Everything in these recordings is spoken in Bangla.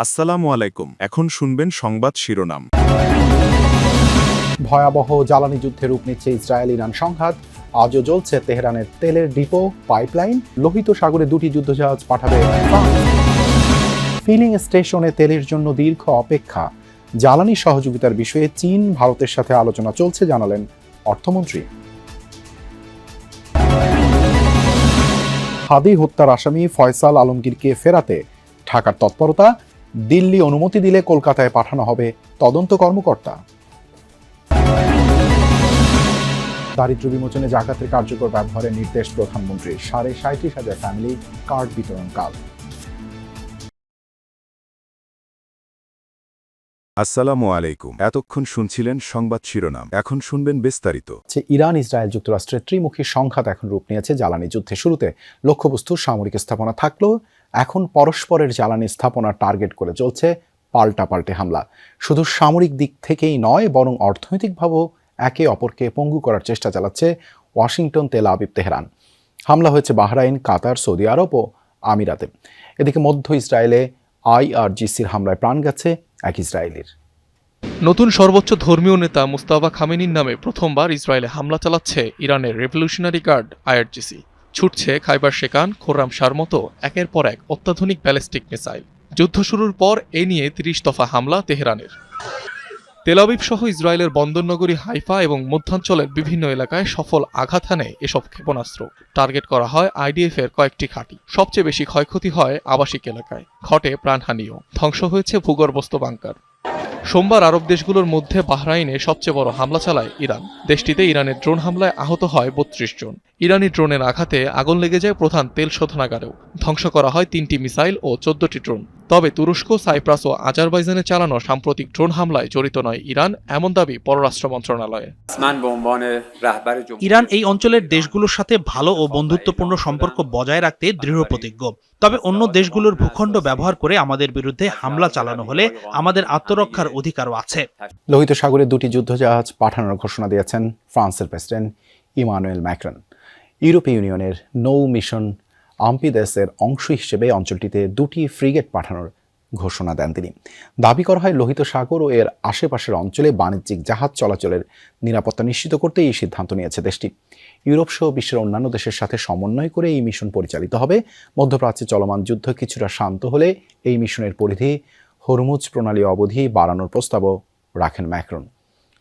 আসসালামু আলাইকুম। এখন শুনবেন সংবাদ শিরোনাম। ভয়াবহ জ্বালানি যুদ্ধে রূপ নিচ্ছে ইসরায়েল ইরান সংঘাত। আজও জ্বলছে তেহরানের তেলের ডিপো, পাইপলাইন। লোহিত সাগরে দুটি যুদ্ধজাহাজ পাঠাবে ফ্রান্স। ফিলিং স্টেশনে তেলের জন্য দীর্ঘ অপেক্ষা। জ্বালানি সহযোগিতার বিষয়ে চীন ভারতের সাথে আলোচনা চলছে জানালেন অর্থমন্ত্রী। হাদি হত্যার আসামি ফয়সাল আলমগীরকে ফেরাতে ঢাকার তৎপরতা। দিল্লি অনুমতি দিলে কলকাতায় পাঠানো হবে তদন্ত কর্মকর্তা। দারিদ্র্য বিমোচনে জাকাতের কার্যকর ব্যবহারের নির্দেশ প্রধানমন্ত্রীর। 37,500 ফ্যামিলি কার্ড বিতরণ কাল। আসসালামু আলাইকুম। এতক্ষণ শুনছিলেন সংবাদ শিরোনাম, এখন শুনবেন বিস্তারিত। ইরান ইসরায়েল যুক্তরাষ্ট্রের ত্রিমুখী সংঘাত এখন রূপ নিয়েছে জ্বালানি যুদ্ধে। শুরুতে লক্ষ্যবস্তু সামরিক স্থাপনা থাকলেও এখন পরস্পরের জ্বালানি স্থাপনা টার্গেট করে চলছে পাল্টাপাল্টে হামলা। শুধু সামরিক দিক থেকেই নয়, বরং অর্থনৈতিকভাবেও একে অপরকে পঙ্গু করার চেষ্টা চালাচ্ছে ওয়াশিংটন, তেল আবিব, তেহরান। হামলা হয়েছে বাহরাইন, কাতার, সৌদি আরব ও আমিরাতে। এদিকে মধ্য ইসরায়েলে IRGCর হামলায় প্রাণ গেছে এক ইসরায়েলির। নতুন সর্বোচ্চ ধর্মীয় নেতা মুস্তাফা খামেনির নামে প্রথমবার ইসরায়েলে হামলা চালাচ্ছে ইরানের রেভলিউশনারি গার্ড IRGC। ছুটছে খাইবার শেকান, খোররাম শার মতো একের পর এক অত্যাধুনিক ব্যালিস্টিক মিসাইল। যুদ্ধ শুরুর পর এ নিয়ে 30 দফা হামলা তেহরানের। তেল আবিব সহ ইসরায়েলের বন্দরনগরী হাইফা এবং মধ্যাঞ্চলের বিভিন্ন এলাকায় সফল আঘাত হানে এসব ক্ষেপণাস্ত্র। টার্গেট করা হয় IDF এর কয়েকটি ঘাঁটি। সবচেয়ে বেশি ক্ষয়ক্ষতি হয় আবাসিক এলাকায়, ঘটে প্রাণহানিও, ধ্বংস হয়েছে ভূগর্ভস্থ বাংকার। সোমবার আরব দেশগুলোর মধ্যে বাহরাইনে সবচেয়ে বড় হামলা চালায় ইরান। দেশটিতে ইরানের ড্রোন হামলায় আহত হয় 32 জন। ইরানি ড্রোনের আঘাতে আগুন লেগে যায় প্রধান তেল শোধনাগারেও। ধ্বংস করা হয় 3টি মিসাইল ও 14টি ড্রোন। তবে তুরস্ক, সাইপ্রাস ও আজারবাইজানে চালানো সাম্প্রতিক ড্রোন হামলায় জড়িত নয় ইরান, এমন দাবি পররাষ্ট্র মন্ত্রণালয়ে। ইরান এই অঞ্চলের দেশগুলোর সাথে ভালো ও বন্ধুত্বপূর্ণ সম্পর্ক বজায় রাখতে দৃঢ় প্রতিজ্ঞ। তবে অন্য দেশগুলোর ভূখণ্ড ব্যবহার করে আমাদের বিরুদ্ধে হামলা চালানো হলে আমাদের আত্মরক্ষার অধিকারও আছে। লোহিত সাগরে দুটি যুদ্ধজাহাজ পাঠানোর ঘোষণা দিয়েছেন ফ্রান্সের প্রেসিডেন্ট ইমানুয়েল ম্যাক্রন। ইউরোপীয় ইউনিয়নের নৌ মিশন আম্পিদেসের অংশ হিসেবে অঞ্চলটিতে দুটি ফ্রিগেট পাঠানোর ঘোষণা দেন তিনি। দাবি করা হয়, লোহিত সাগর ও এর আশেপাশের অঞ্চলে বাণিজ্যিক জাহাজ চলাচলের নিরাপত্তা নিশ্চিত করতে এই সিদ্ধান্ত নিয়েছে দেশটি। ইউরোপ সহ বিশ্বের অন্যান্য দেশের সাথে সমন্বয় করে এই মিশন পরিচালিত হবে। মধ্যপ্রাচ্যে চলমান যুদ্ধ কিছুটা শান্ত হলে এই মিশনের পরিধি হরমুজ প্রণালী অবধি বাড়ানোর প্রস্তাবও রাখেন ম্যাক্রন।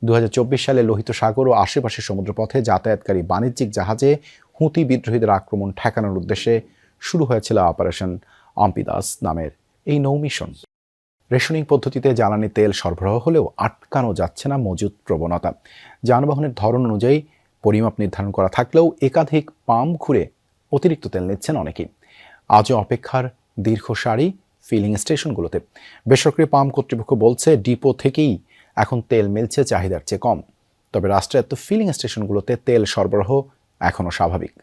2024 সালে লোহিত সাগর ও আশেপাশের সমুদ্রপথে যাতায়াতকারী বাণিজ্যিক জাহাজে হুতি বিদ্রোহীদের আক্রমণ ঠেকানোর উদ্দেশ্যে শুরু হয়েছিল অপারেশন আম্পিদাস নামের এই নৌ মিশন। রেশনিং পদ্ধতিতে জ্বালানি তেল সরবরাহ হলেও আটকানো যাচ্ছে না মজুদ প্রবণতা। যানবাহনের ধরন অনুযায়ী পরিমাপ নির্ধারণ করা থাকলেও একাধিক পাম্প ঘুরে অতিরিক্ত তেল নিচ্ছেন অনেকেই। আজও অপেক্ষার দীর্ঘ সারি ফিলিং স্টেশনগুলোতে। বেসরকারি পাম্প কর্তৃপক্ষ বলছে, ডিপো থেকেই এখন তেল মিলছে চাহিদার চেয়ে কম। তবে রাষ্ট্রায়ত্ত ফিলিং স্টেশনগুলোতে তেল সরবরাহ এখনও স্বাভাবিক।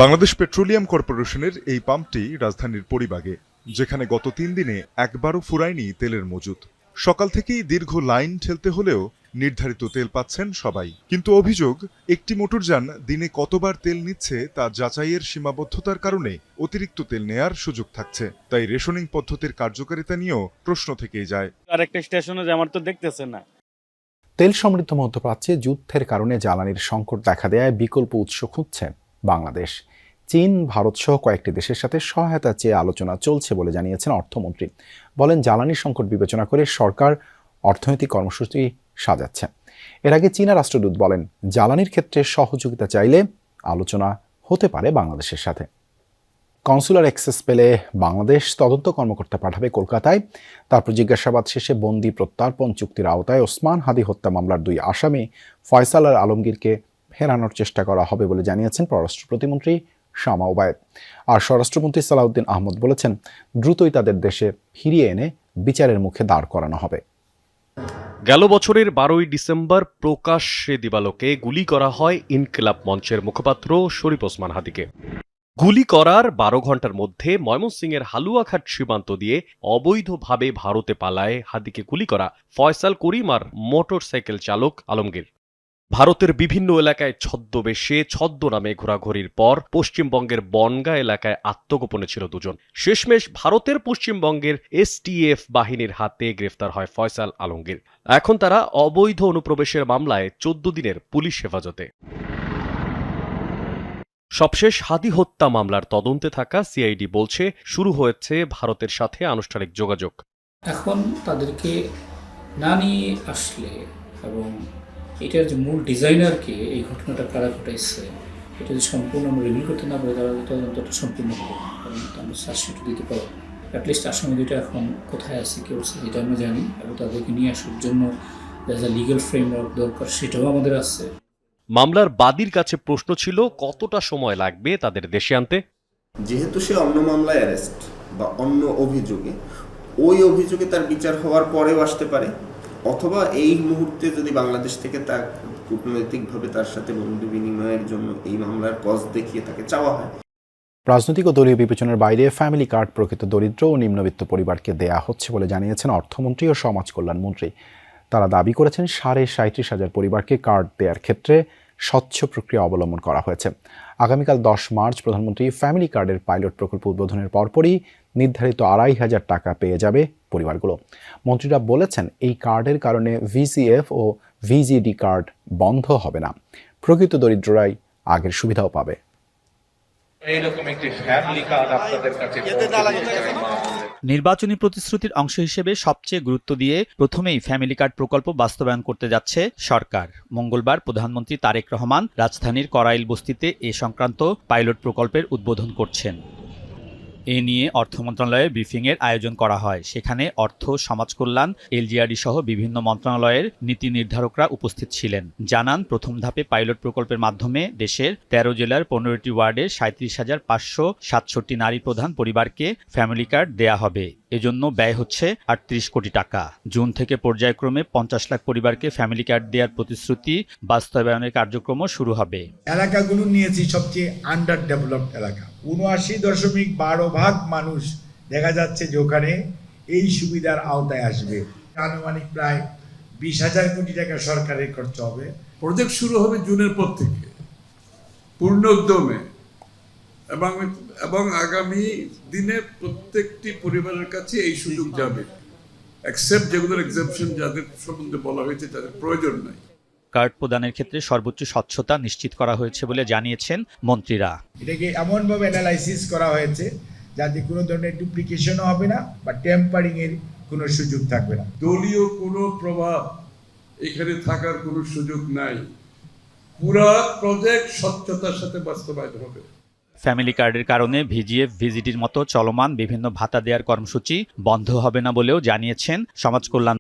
বাংলাদেশ পেট্রোলিয়াম কর্পোরেশনের এই পাম্পটি রাজধানীর পরিবাগে, যেখানে গত 3 দিনে একবারও ফুরায়নি তেলের মজুত। সকাল থেকেই দীর্ঘ লাইন ঠেলতে হলেও নির্ধারিত তেল পাচ্ছেন সবাই। কিন্তু অভিযোগ, একটি মোটরযান দিনে কতবার তেল নিচ্ছে তা যাচাইয়ের সীমাবদ্ধতার কারণে অতিরিক্ত তেল নেয়ার সুযোগ থাকছে। তাই রেশনিং পদ্ধতির কার্যকারিতা নিয়েও প্রশ্ন থেকেই যায়। আরেকটা স্টেশনে যে আমার তো দেখতেছে না। তেল সমৃদ্ধ মধ্যপ্রাচ্যে যুদ্ধের কারণে জ্বালানির সংকট দেখা দেয় বিকল্প উৎস খুঁজছে বাংলাদেশ। চীন, ভারত সহ কয়েকটি দেশের সাথে সহায়তা চেয়ে আলোচনা চলছে বলে জানিয়েছেন অর্থমন্ত্রী। বলেন, জ্বালানি সংকট বিবেচনা করে সরকার অর্থনৈতিক কর্মসূচি সাজাচ্ছে। এর আগে চীনা রাষ্ট্রদূত বলেন, জ্বালানির ক্ষেত্রে সহযোগিতা চাইলে আলোচনা হতে পারে বাংলাদেশের সাথে। কনসুলার অ্যাক্সেস পেলে বাংলাদেশ তদন্ত কর্মকর্তা পাঠাবে কলকাতায়। তারপর জিজ্ঞাসাবাদ শেষে বন্দি প্রত্যর্পণ চুক্তির আওতায় ওসমান হাদি হত্যা মামলার 2 আসামি ফয়সাল আর আলমগীরকে ফেরানোর চেষ্টা করা হবে বলে জানিয়েছেন পররাষ্ট্র প্রতিমন্ত্রী শামা ওবায়েদ। আর স্বরাষ্ট্রমন্ত্রী সালাউদ্দিন আহমদ বলেছেন, দ্রুতই তাদের দেশে ফিরিয়ে এনে বিচারের মুখে দাঁড় করানো হবে। গেল বছরের 12ই ডিসেম্বর প্রকাশ্যে দিবালোকে গুলি করা হয় ইনকিলাব মঞ্চের মুখপাত্র শরীফ ওসমান হাদিকে। গুলি করার 12 ঘন্টার মধ্যে ময়মনসিংহের হালুয়াঘাট সীমান্ত দিয়ে অবৈধভাবে ভারতে পালায় হাদিকে গুলি করা ফয়সাল করিম আর মোটরসাইকেল চালক আলমগীর। ভারতের বিভিন্ন এলাকায় ছদ্মবেশে ছদ্মনামে ঘোরাঘুরির পর পশ্চিমবঙ্গের বনগাঁ এলাকায় আত্মগোপনে ছিল দুজন। শেষমেশ ভারতের পশ্চিমবঙ্গের এসটিএফ বাহিনীর হাতে গ্রেফতার হয় ফয়সাল আলমগীর। এখন তারা অবৈধ অনুপ্রবেশের মামলায় 14 দিনের পুলিশ হেফাজতে। সবশেষ হাদি হত্যা মামলার তদন্তে থাকা সিআইডি বলছে শুরু হয়েছে ভারতের সাথে আনুষ্ঠানিক যোগাযোগ। এখন তাদেরকে না নিয়ে আসলে এবং এটার যে মূল ডিজাইনারকে এই ঘটনাটা কারা ঘটাইছে এটা যদি সম্পূর্ণ আমরা রিভিল করতে না পারি তাহলে তদন্তটা সম্পূর্ণ হবে না, কারণ আমরা চার্জশিট দিতে পারবো না। অ্যাটলিস্ট আসামি দুটো এখন কোথায় আছে কেউ আছে এটা আমরা জানি, এবং তাদেরকে নিয়ে আসার জন্য যা লিগ্যাল ফ্রেমওয়ার্ক দরকার সেটাও আমাদের আছে। মামলার বাদীর কাছে প্রশ্ন ছিল কতটা সময় লাগবে তাদের দেশে আনতে। যেহেতু সে অন্য মামলায় অ্যারেস্ট বা অন্য অভিযোগে, ওই অভিযোগে তার বিচার হওয়ার পরেও আসতে পারে, অথবা এই মুহূর্তে যদি বাংলাদেশ থেকে তার কূটনৈতিকভাবে তার সাথে বন্ধু বিনিময়ের জন্য এই মামলার কজ দেখিয়ে তাকে চাওয়া হয়। রাজনৈতিক ও দলীয় বিবেচনার বাইরে ফ্যামিলি কার্ড প্রকৃত দরিদ্র ও নিম্নবিত্ত পরিবারকে দেয়া হচ্ছে বলে জানিয়েছেন অর্থমন্ত্রী ও সমাজ কল্যাণমন্ত্রী। তারা দাবি করেছেন 37,500 পরিবারকে কার্ড দেওয়ার ক্ষেত্রে স্বচ্ছ প্রক্রিয়া অবলম্বন করা হয়েছে। আগামীকাল 10 মার্চ প্রধানমন্ত্রী ফ্যামিলি কার্ডের পাইলট প্রকল্প উদ্বোধনের পরপরই নির্ধারিত 2,500 টাকা পেয়ে যাবে পরিবারগুলো। মন্ত্রীরা বলেছেন এই কার্ডের কারণে ভিসিএফ ও ভিজিডি কার্ড বন্ধ হবে না, প্রকৃত দরিদ্ররাই আগের সুবিধাও পাবে। নির্বাচনী প্রতিশ্রুতির অংশ হিসেবে সবচেয়ে গুরুত্ব দিয়ে প্রথমেই ফ্যামিলি কার্ড প্রকল্প বাস্তবায়ন করতে যাচ্ছে সরকার। মঙ্গলবার প্রধানমন্ত্রী তারেক রহমান রাজধানীর করাইল বস্তিতে এ সংক্রান্ত পাইলট প্রকল্পের উদ্বোধন করছেন। এ নিয়ে অর্থ মন্ত্রণালয়ে ব্রিফিংয়ের আয়োজন করা হয়। সেখানে অর্থ, সমাজ কল্যাণ, এলজিআরডি সহ বিভিন্ন মন্ত্রণালয়ের নীতি নির্ধারকরা উপস্থিত ছিলেন। জানান, প্রথম ধাপে পাইলট প্রকল্পের মাধ্যমে দেশের 13 জেলার 15টি ওয়ার্ডের 37,567 নারী প্রধান পরিবারকে ফ্যামিলি কার্ড দেয়া হবে। এজন্য ব্যয় হচ্ছে 38 কোটি টাকা। জুন থেকে পর্যায়ক্রমে 50 লাখ পরিবারকে ফ্যামিলি কার্ড দেওয়ার প্রতিশ্রুতি বাস্তবায়নের কার্যক্রমও শুরু হবে। এলাকাগুলো নিয়েছি সবচেয়ে আন্ডার ডেভেলপড এলাকা, ৭৯.১২% মানুষ দেখা যাচ্ছে যে ওখানে এই সুবিধার আওতায় আসবে। আনুমানিক প্রায় 20,000 কোটি টাকা সরকারের খরচ হবে। প্রজেক্ট শুরু হবে জুনের পর থেকে পূর্ণ উদ্যমে, এবং আগামী দিনে প্রত্যেকটি পরিবারের কাছে এই সুযোগ যাবে, এক্সেপ্ট যেগুলোর এক্সেপশন যাদের সম্বন্ধে বলা হয়েছে তাদের প্রয়োজন নাই। কার্ড প্রদানের ক্ষেত্রে সর্বোচ্চ স্বচ্ছতা নিশ্চিত করা হয়েছে বলে জানিয়েছেন মন্ত্রীরা। এটাকে এমনভাবে অ্যানালাইসিস করা হয়েছে যাতে কোনো ধরনের ডুপ্লিকেশনও হবে না বা টেম্পারিং এর কোনো সুযোগ থাকবে না। দলীয় কোনো প্রভাব এখানে থাকার কোনো সুযোগ নাই। পুরা প্রজেক্ট স্বচ্ছতার সাথে বাস্তবায়ন হবে। ফ্যামিলি কার্ডের কারণে ভিজিএফ, ভিজিডির মতো চলমান বিভিন্ন ভাতা দেওয়ার কর্মসূচি বন্ধ হবে না বলেও জানিয়েছেন সমাজ কল্যাণ